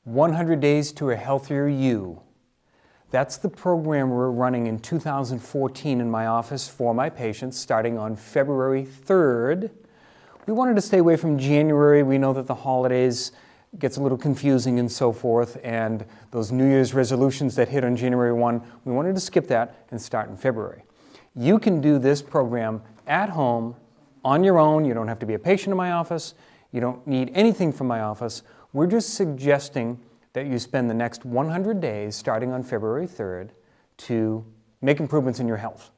"100 Days to a Healthier You." That's the program we're running in 2014 in my office for my patients starting on February 3rd. We wanted to stay away from January. We know that the holidays gets a little confusing and so forth, and those New Year's resolutions that hit on January 1, we wanted to skip that and start in February. You can do this program at home on your own. You don't have to be a patient in my office. You don't need anything from my office. We're just suggesting that you spend the next 100 days, starting on February 3rd, to make improvements in your health.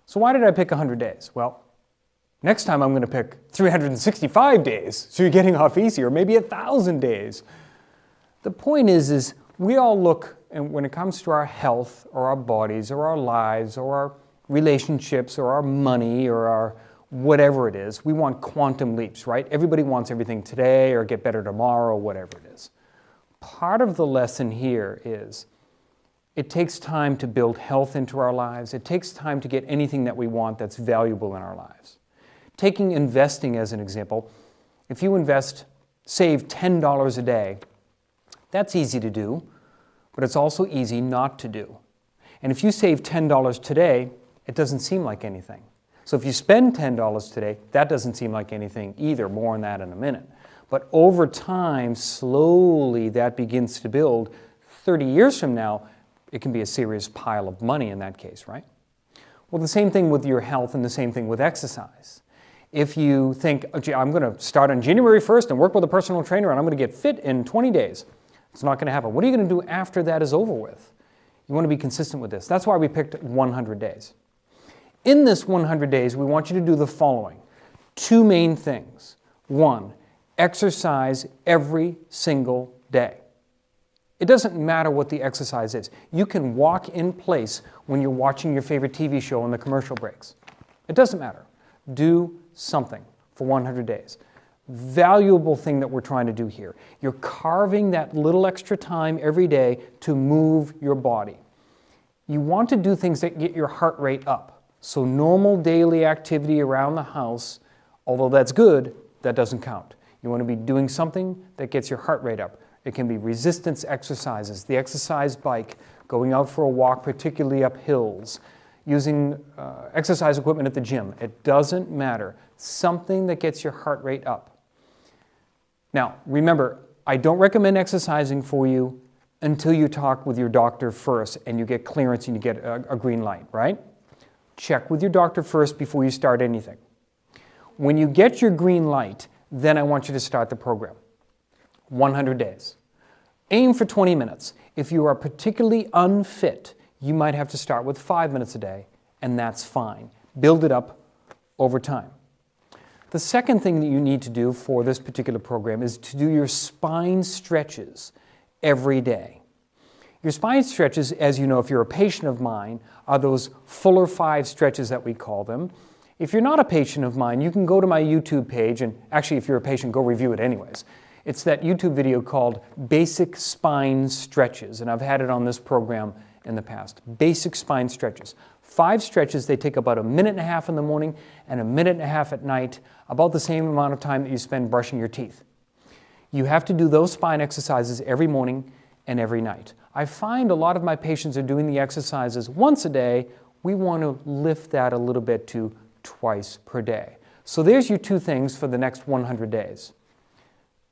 So why did I pick 100 days? Well, next time I'm going to pick 365 days, so you're getting off easy, or maybe 1,000 days. The point is we all look, and when it comes to our health, or our bodies, or our lives, or our relationships, or our money, or our whatever it is, we want quantum leaps, right? Everybody wants everything today, or get better tomorrow, or whatever it is. Part of the lesson here is it takes time to build health into our lives. It takes time to get anything that we want that's valuable in our lives. Taking investing as an example, if you save $10 a day, that's easy to do, but it's also easy not to do. And if you save $10 today, it doesn't seem like anything. So if you spend $10 today, that doesn't seem like anything either. More on that in a minute. But over time, slowly, that begins to build. 30 years from now, it can be a serious pile of money in that case, right? Well, the same thing with your health and the same thing with exercise. If you think, okay, I'm going to start on January 1st and work with a personal trainer and I'm going to get fit in 20 days, it's not going to happen. What are you going to do after that is over with? You want to be consistent with this. That's why we picked 100 days. In this 100 days, we want you to do the following. 2 main things. 1, exercise every single day. It doesn't matter what the exercise is. You can walk in place when you're watching your favorite TV show on the commercial breaks. It doesn't matter. Do something for 100 days. Valuable thing that we're trying to do here. You're carving that little extra time every day to move your body. You want to do things that get your heart rate up. So normal daily activity around the house, although that's good, that doesn't count. You want to be doing something that gets your heart rate up. It can be resistance exercises, the exercise bike, going out for a walk, particularly up hills, using exercise equipment at the gym. It doesn't matter. Something that gets your heart rate up. Now, remember, I don't recommend exercising for you until you talk with your doctor first and you get clearance and you get a green light, right? Check with your doctor first before you start anything. When you get your green light, then I want you to start the program. 100 days. Aim for 20 minutes. If you are particularly unfit, you might have to start with 5 minutes a day, and that's fine. Build it up over time. The second thing that you need to do for this particular program is to do your spine stretches every day. Your spine stretches, as you know, if you're a patient of mine, are those Fuller 5 stretches that we call them. If you're not a patient of mine, you can go to my YouTube page, and actually if you're a patient, go review it anyways. It's that YouTube video called Basic Spine Stretches, and I've had it on this program in the past. Basic spine stretches. 5 stretches, they take about 1.5 minutes in the morning and 1.5 minutes at night, about the same amount of time that you spend brushing your teeth. You have to do those spine exercises every morning and every night. I find a lot of my patients are doing the exercises once a day. We want to lift that a little bit to twice per day. So there's your 2 things for the next 100 days.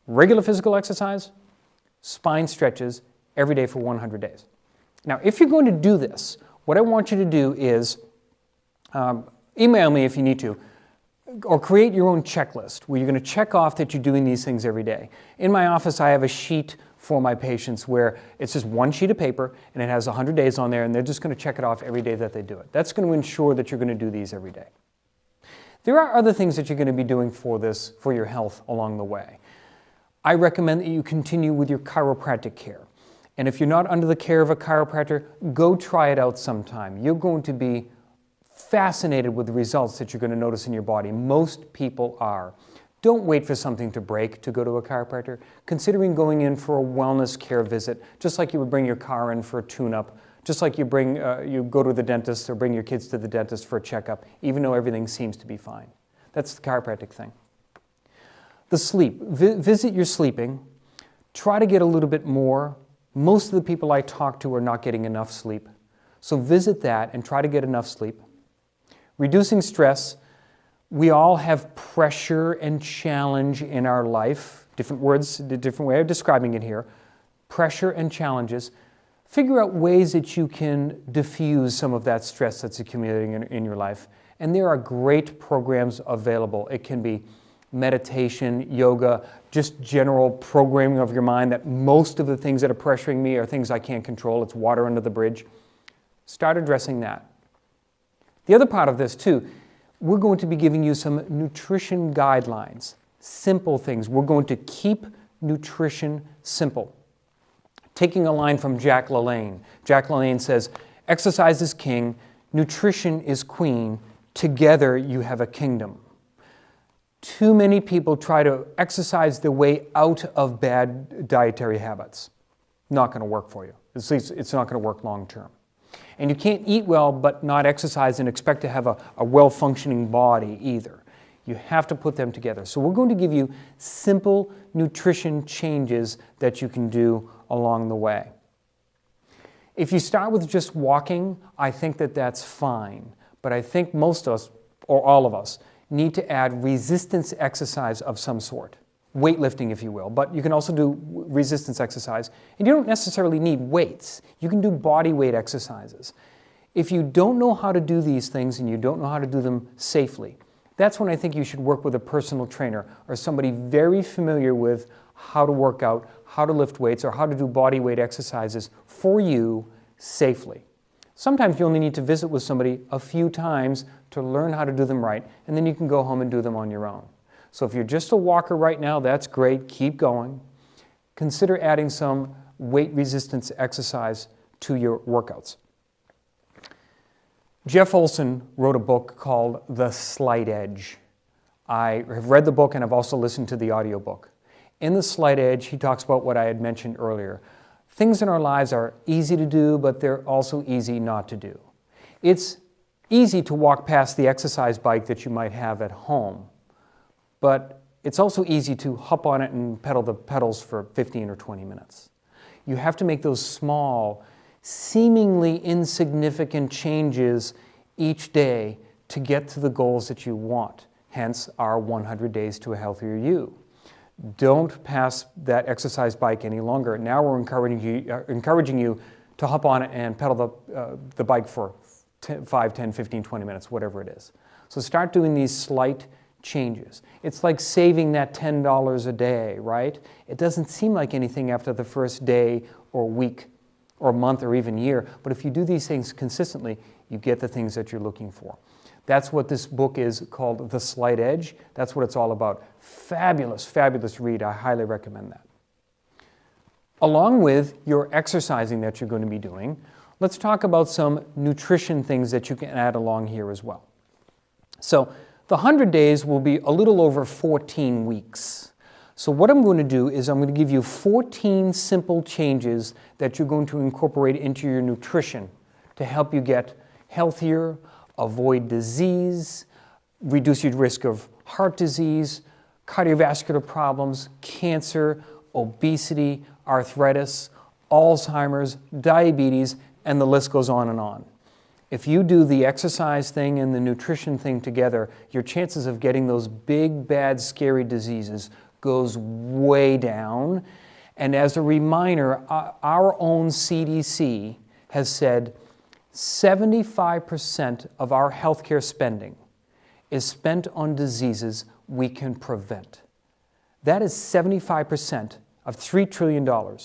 Regular physical exercise, spine stretches every day for 100 days. Now, if you're going to do this, what I want you to do is email me if you need to, or create your own checklist where you're going to check off that you're doing these things every day. In my office, I have a sheet for my patients where it's just 1 sheet of paper and it has 100 days on there, and they're just going to check it off every day that they do it. That's going to ensure that you're going to do these every day. There are other things that you're going to be doing for your health along the way. I recommend that you continue with your chiropractic care. And if you're not under the care of a chiropractor, go try it out sometime. You're going to be fascinated with the results that you're going to notice in your body. Most people are. Don't wait for something to break to go to a chiropractor. Considering going in for a wellness care visit, just like you would bring your car in for a tune-up, just like you go to the dentist or bring your kids to the dentist for a checkup, even though everything seems to be fine. That's the chiropractic thing. The sleep. Visit your sleeping. Try to get a little bit more. Most of the people I talk to are not getting enough sleep. So visit that and try to get enough sleep. Reducing stress. We all have pressure and challenge in our life. Different words, a different way of describing it here. Pressure and challenges. Figure out ways that you can diffuse some of that stress that's accumulating in your life. And there are great programs available. It can be meditation, yoga, just general programming of your mind that most of the things that are pressuring me are things I can't control. It's water under the bridge. Start addressing that. The other part of this too, we're going to be giving you some nutrition guidelines, simple things. We're going to keep nutrition simple. Taking a line from Jack LaLanne. Jack LaLanne says, exercise is king, nutrition is queen, together you have a kingdom. Too many people try to exercise their way out of bad dietary habits. Not going to work for you. At least it's not going to work long term. And you can't eat well but not exercise and expect to have a well-functioning body either. You have to put them together. So we're going to give you simple nutrition changes that you can do along the way. If you start with just walking, I think that that's fine. But I think most of us, or all of us, need to add resistance exercise of some sort. Weightlifting, if you will, but you can also do resistance exercise. And you don't necessarily need weights. You can do body weight exercises. If you don't know how to do these things and you don't know how to do them safely, that's when I think you should work with a personal trainer or somebody very familiar with how to work out, how to lift weights, or how to do body weight exercises for you safely. Sometimes you only need to visit with somebody a few times to learn how to do them right, and then you can go home and do them on your own. So if you're just a walker right now, that's great. Keep going. Consider adding some weight resistance exercise to your workouts. Jeff Olson wrote a book called The Slight Edge. I have read the book and I've also listened to the audiobook. In The Slight Edge, he talks about what I had mentioned earlier. Things in our lives are easy to do, but they're also easy not to do. It's easy to walk past the exercise bike that you might have at home, but it's also easy to hop on it and pedal the pedals for 15 or 20 minutes. You have to make those small, seemingly insignificant changes each day to get to the goals that you want, hence our 100 Days to a Healthier You. Don't pass that exercise bike any longer. Now we're encouraging you to hop on it and pedal the bike for 5, 10, 15, 20 minutes, whatever it is. So start doing these slight changes. It's like saving that $10 a day, right? It doesn't seem like anything after the first day or week or month or even year, but if you do these things consistently, you get the things that you're looking for. That's what this book is called, The Slight Edge. That's what it's all about. Fabulous, fabulous read. I highly recommend that. Along with your exercising that you're going to be doing, let's talk about some nutrition things that you can add along here as well. So the 100 days will be a little over 14 weeks. So what I'm going to do is I'm going to give you 14 simple changes that you're going to incorporate into your nutrition to help you get healthier, avoid disease, reduce your risk of heart disease, cardiovascular problems, cancer, obesity, arthritis, Alzheimer's, diabetes, and the list goes on and on. If you do the exercise thing and the nutrition thing together, your chances of getting those big, bad, scary diseases goes way down. And as a reminder, our own CDC has said 75% of our healthcare spending is spent on diseases we can prevent. That is 75% of $3 trillion, or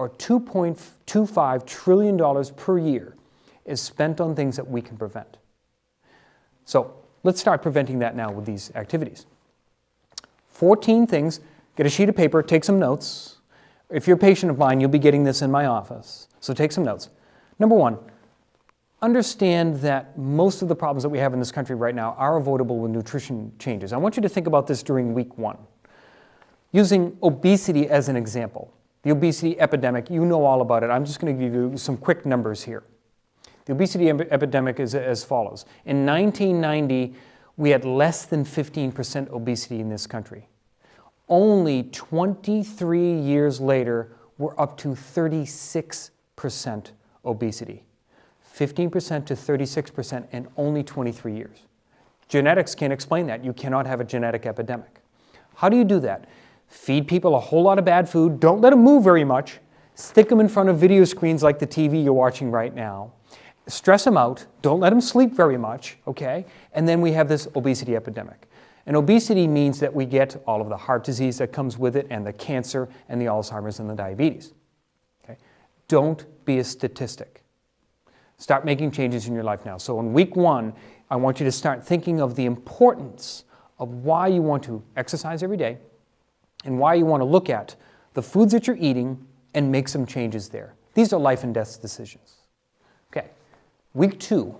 $2.25 trillion per year, is spent on things that we can prevent. So let's start preventing that now with these activities. 14 things. Get a sheet of paper, take some notes. If you're a patient of mine, you'll be getting this in my office. So take some notes. Number one, understand that most of the problems that we have in this country right now are avoidable with nutrition changes. I want you to think about this during week 1. Using obesity as an example, the obesity epidemic, you know all about it. I'm just going to give you some quick numbers here. The obesity epidemic is as follows. In 1990, we had less than 15% obesity in this country. Only 23 years later, we're up to 36% obesity. 15% to 36% in only 23 years. Genetics can't explain that. You cannot have a genetic epidemic. How do you do that? Feed people a whole lot of bad food. Don't let them move very much. Stick them in front of video screens like the TV you're watching right now. Stress them out. Don't let them sleep very much, okay? And then we have this obesity epidemic. And obesity means that we get all of the heart disease that comes with it, and the cancer, and the Alzheimer's, and the diabetes. Okay? Don't be a statistic. Start making changes in your life now. So in week 1, I want you to start thinking of the importance of why you want to exercise every day, and why you want to look at the foods that you're eating and make some changes there. These are life and death decisions. Okay, week 2,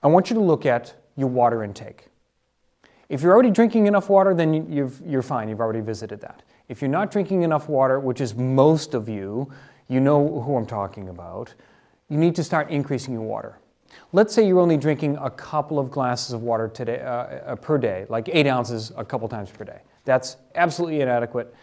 I want you to look at your water intake. If you're already drinking enough water, then you're fine. You've already visited that. If you're not drinking enough water, which is most of you, you know who I'm talking about, you need to start increasing your water. Let's say you're only drinking a couple of glasses of water today, per day, like 8 ounces a couple times per day. That's absolutely inadequate.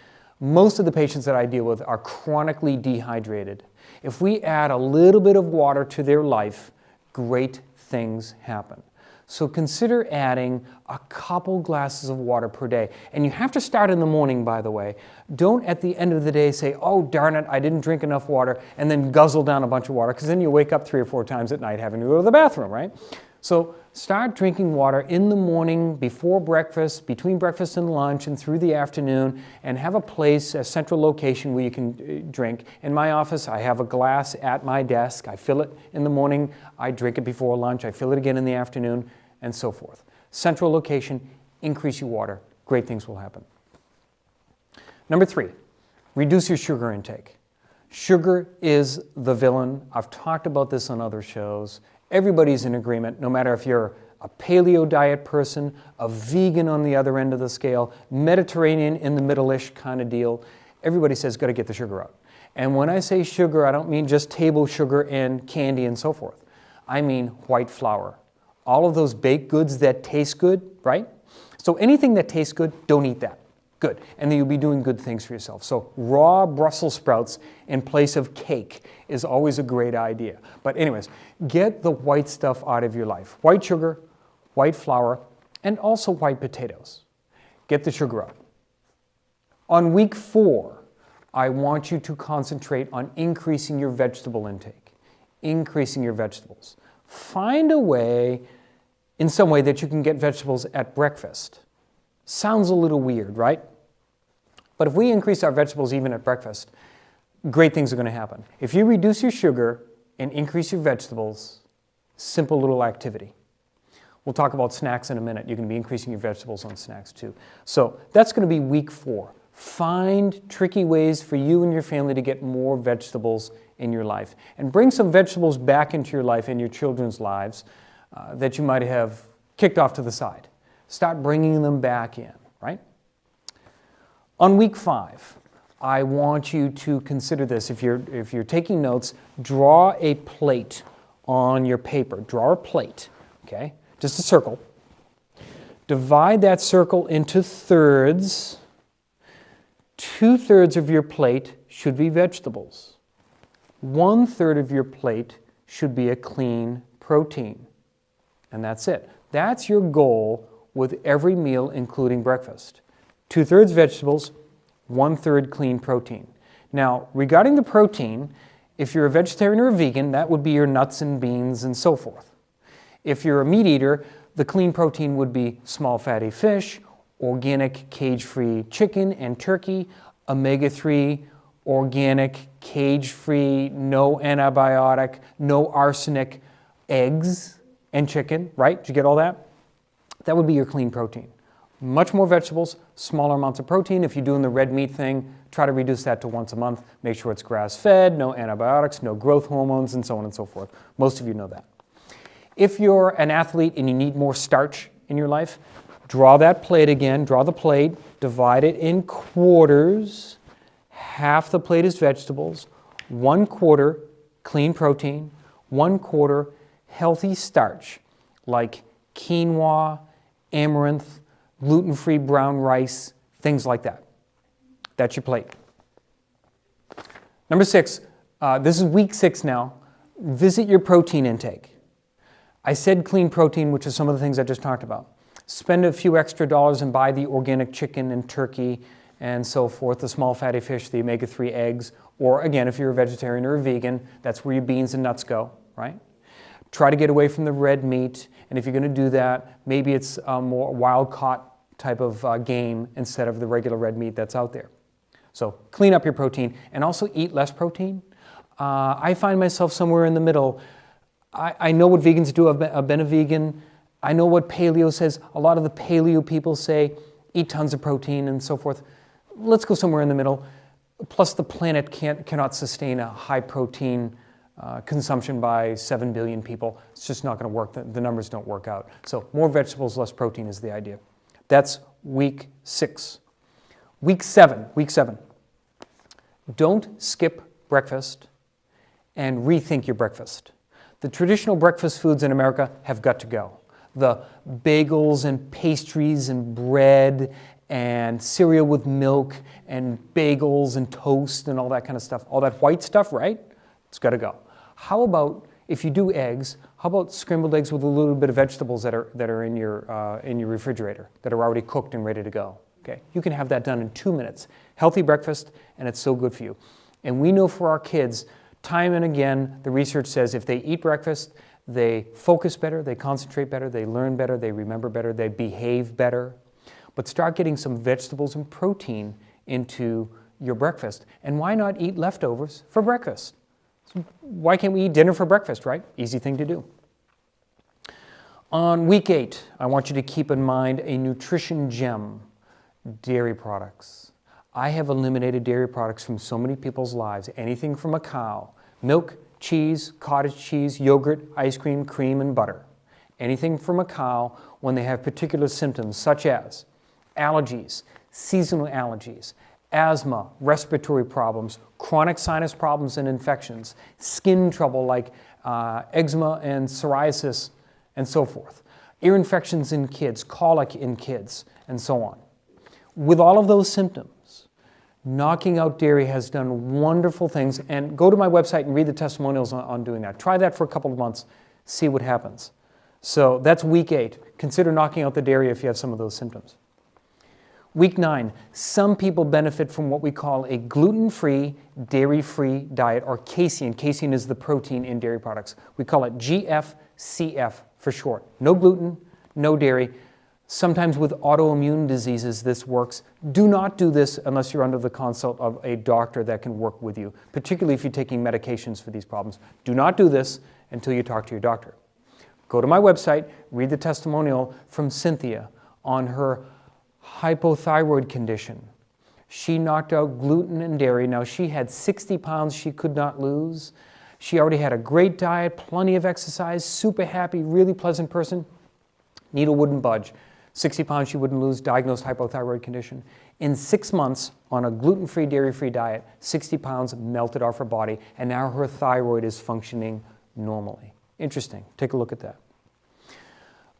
Most of the patients that I deal with are chronically dehydrated. If we add a little bit of water to their life, great things happen. So consider adding a couple glasses of water per day. And you have to start in the morning, by the way. Don't at the end of the day say, oh, darn it, I didn't drink enough water, and then guzzle down a bunch of water, because then you wake up 3 or 4 times at night having to go to the bathroom, right? So start drinking water in the morning, before breakfast, between breakfast and lunch, and through the afternoon, and have a place, a central location where you can drink. In my office, I have a glass at my desk. I fill it in the morning. I drink it before lunch. I fill it again in the afternoon, and so forth. Central location, increase your water. Great things will happen. Number 3, reduce your sugar intake. Sugar is the villain. I've talked about this on other shows. Everybody's in agreement, no matter if you're a paleo diet person, a vegan on the other end of the scale, Mediterranean in the middle-ish kind of deal. Everybody says, got to get the sugar out. And when I say sugar, I don't mean just table sugar and candy and so forth. I mean white flour. All of those baked goods that taste good, right? So anything that tastes good, don't eat that. Good. And then you'll be doing good things for yourself. So raw Brussels sprouts in place of cake is always a great idea. But anyways, get the white stuff out of your life. White sugar, white flour, and also white potatoes. Get the sugar out. On week 4, I want you to concentrate on increasing your vegetable intake. Increasing your vegetables. Find a way, in some way, that you can get vegetables at breakfast. Sounds a little weird, right? But if we increase our vegetables even at breakfast, great things are going to happen. If you reduce your sugar and increase your vegetables, simple little activity. We'll talk about snacks in a minute. You're going to be increasing your vegetables on snacks too. So that's going to be week 4. Find tricky ways for you and your family to get more vegetables in your life. And bring some vegetables back into your life and your children's lives that you might have kicked off to the side. Start bringing them back in, right? On week 5, I want you to consider this. If you're taking notes, draw a plate on your paper. Draw a plate, okay? Just a circle. Divide that circle into thirds. 2/3 of your plate should be vegetables. 1/3 of your plate should be a clean protein. And that's it. That's your goal with every meal, including breakfast. 2/3 vegetables, 1/3 clean protein. Now, regarding the protein, if you're a vegetarian or a vegan, that would be your nuts and beans and so forth. If you're a meat eater, the clean protein would be small fatty fish, organic cage-free chicken and turkey, omega-3, organic, cage-free, no antibiotic, no arsenic eggs and chicken, right? Did you get all that? That would be your clean protein. Much more vegetables, smaller amounts of protein. If you're doing the red meat thing, try to reduce that to once a month. Make sure it's grass-fed, no antibiotics, no growth hormones, and so on and so forth. Most of you know that. If you're an athlete and you need more starch in your life, draw that plate again. Draw the plate, divide it in quarters. Half the plate is vegetables, 1/4 clean protein, 1/4 healthy starch like quinoa, amaranth, gluten-free brown rice, things like that. That's your plate. Number 6, this is week 6 now. Visit your protein intake. I said clean protein, which is some of the things I just talked about. Spend a few extra dollars and buy the organic chicken and turkey and so forth, the small fatty fish, the omega-3 eggs, or again, if you're a vegetarian or a vegan, that's where your beans and nuts go, right? Try to get away from the red meat, and if you're going to do that, maybe it's a more wild-caught type of game instead of the regular red meat that's out there. So clean up your protein, and also eat less protein. I find myself somewhere in the middle. I know what vegans do. I've been a vegan. I know what paleo says. A lot of the paleo people say, eat tons of protein and so forth. Let's go somewhere in the middle. Plus, the planet cannot sustain a high protein consumption by 7 billion people. It's just not going to work. The numbers don't work out. So more vegetables, less protein is the idea. That's week 6. Week 7. Don't skip breakfast and rethink your breakfast. The traditional breakfast foods in America have got to go. The bagels and pastries and bread and cereal with milk and bagels and toast and all that kind of stuff. All that white stuff, right? It's got to go. How about, if you do eggs, how about scrambled eggs with a little bit of vegetables that are in your refrigerator, that are already cooked and ready to go? Okay, you can have that done in 2 minutes. Healthy breakfast, and it's so good for you. And we know for our kids, time and again, the research says if they eat breakfast, they focus better, they concentrate better, they learn better, they remember better, they behave better. But start getting some vegetables and protein into your breakfast. And why not eat leftovers for breakfast? So why can't we eat dinner for breakfast, right? Easy thing to do. On week 8, I want you to keep in mind a nutrition gem, dairy products. I have eliminated dairy products from so many people's lives, anything from a cow, milk, cheese, cottage cheese, yogurt, ice cream, cream, and butter. Anything from a cow when they have particular symptoms such as allergies, seasonal allergies, asthma, respiratory problems, chronic sinus problems and infections, skin trouble like eczema and psoriasis, and so forth, ear infections in kids, colic in kids, and so on. With all of those symptoms, knocking out dairy has done wonderful things, and go to my website and read the testimonials on doing that. Try that for a couple of months, see what happens. So that's week 8. Consider knocking out the dairy if you have some of those symptoms. Week 9, some people benefit from what we call a gluten-free, dairy-free diet, or casein. Casein is the protein in dairy products. We call it GFCF for short. No gluten, no dairy. Sometimes with autoimmune diseases this works. Do not do this unless you're under the consult of a doctor that can work with you, particularly if you're taking medications for these problems. Do not do this until you talk to your doctor. Go to my website, read the testimonial from Cynthia on her hypothyroid condition. She knocked out gluten and dairy. Now, she had 60 pounds she could not lose. She already had a great diet, plenty of exercise, super happy, really pleasant person. Needle wouldn't budge. 60 pounds she wouldn't lose, diagnosed hypothyroid condition. In 6 months, on a gluten-free, dairy-free diet, 60 pounds melted off her body, and now her thyroid is functioning normally. Interesting. Take a look at that.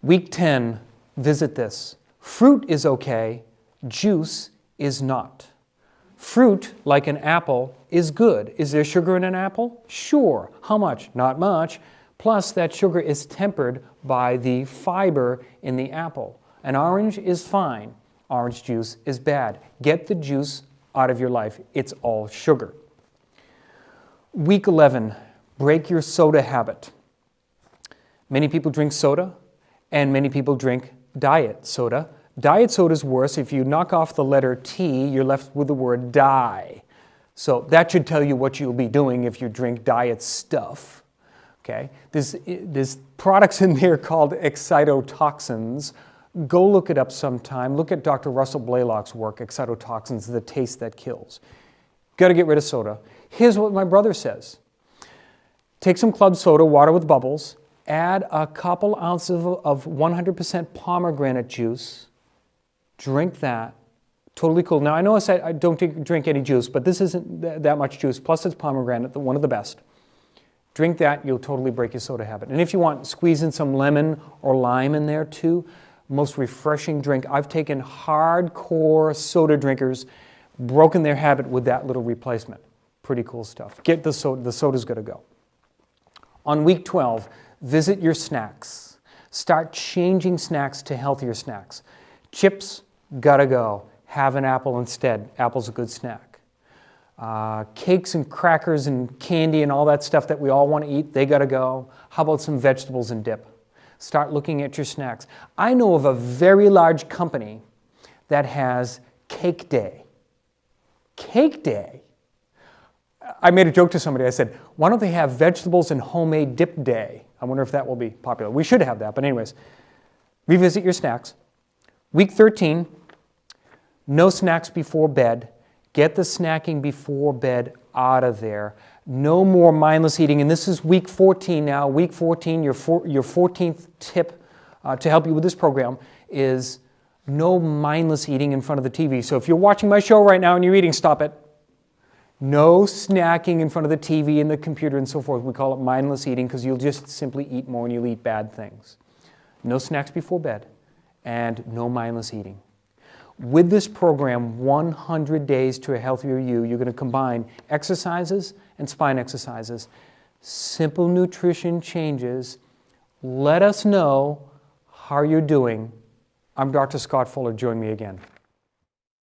Week 10, visit this. Fruit is okay, juice is not. Fruit, like an apple, is good. Is there sugar in an apple? Sure. How much? Not much. Plus, that sugar is tempered by the fiber in the apple. An orange is fine. Orange juice is bad. Get the juice out of your life. It's all sugar. Week 11, break your soda habit. Many people drink soda, and many people drink diet soda. Diet soda is worse. If you knock off the letter T, you're left with the word die. So that should tell you what you'll be doing if you drink diet stuff. Okay? There's products in there called excitotoxins. Go look it up sometime. Look at Dr. Russell Blaylock's work, Excitotoxins, The Taste That Kills. Got to get rid of soda. Here's what my brother says. Take some club soda, water with bubbles, add a couple ounces of 100% pomegranate juice, drink that, totally cool. Now I know I said I don't drink any juice, but this isn't that much juice, plus it's pomegranate, one of the best. Drink that, you'll totally break your soda habit. And if you want, squeeze in some lemon or lime in there too. Most refreshing drink. I've taken hardcore soda drinkers, broken their habit with that little replacement. Pretty cool stuff. Get the soda's got to go. On week 12, visit your snacks. Start changing snacks to healthier snacks. Chips, gotta go. Have an apple instead. Apple's a good snack. Cakes and crackers and candy and all that stuff that we all want to eat, they gotta go. How about some vegetables and dip? Start looking at your snacks. I know of a very large company that has Cake Day. Cake Day? I made a joke to somebody. I said, why don't they have vegetables and homemade dip day? I wonder if that will be popular. We should have that, but anyways. Revisit your snacks. Week 13, no snacks before bed. Get the snacking before bed out of there. No more mindless eating. And this is week 14 now. Week 14, your 14th tip to help you with this program is no mindless eating in front of the TV. So if you're watching my show right now and you're eating, stop it. No snacking in front of the TV and the computer and so forth. We call it mindless eating because you'll just simply eat more and you'll eat bad things. No snacks before bed and no mindless eating. With this program, 100 Days to a Healthier You, you're going to combine exercises and spine exercises, simple nutrition changes. Let us know how you're doing. I'm Dr. Scott Fuller. Join me again.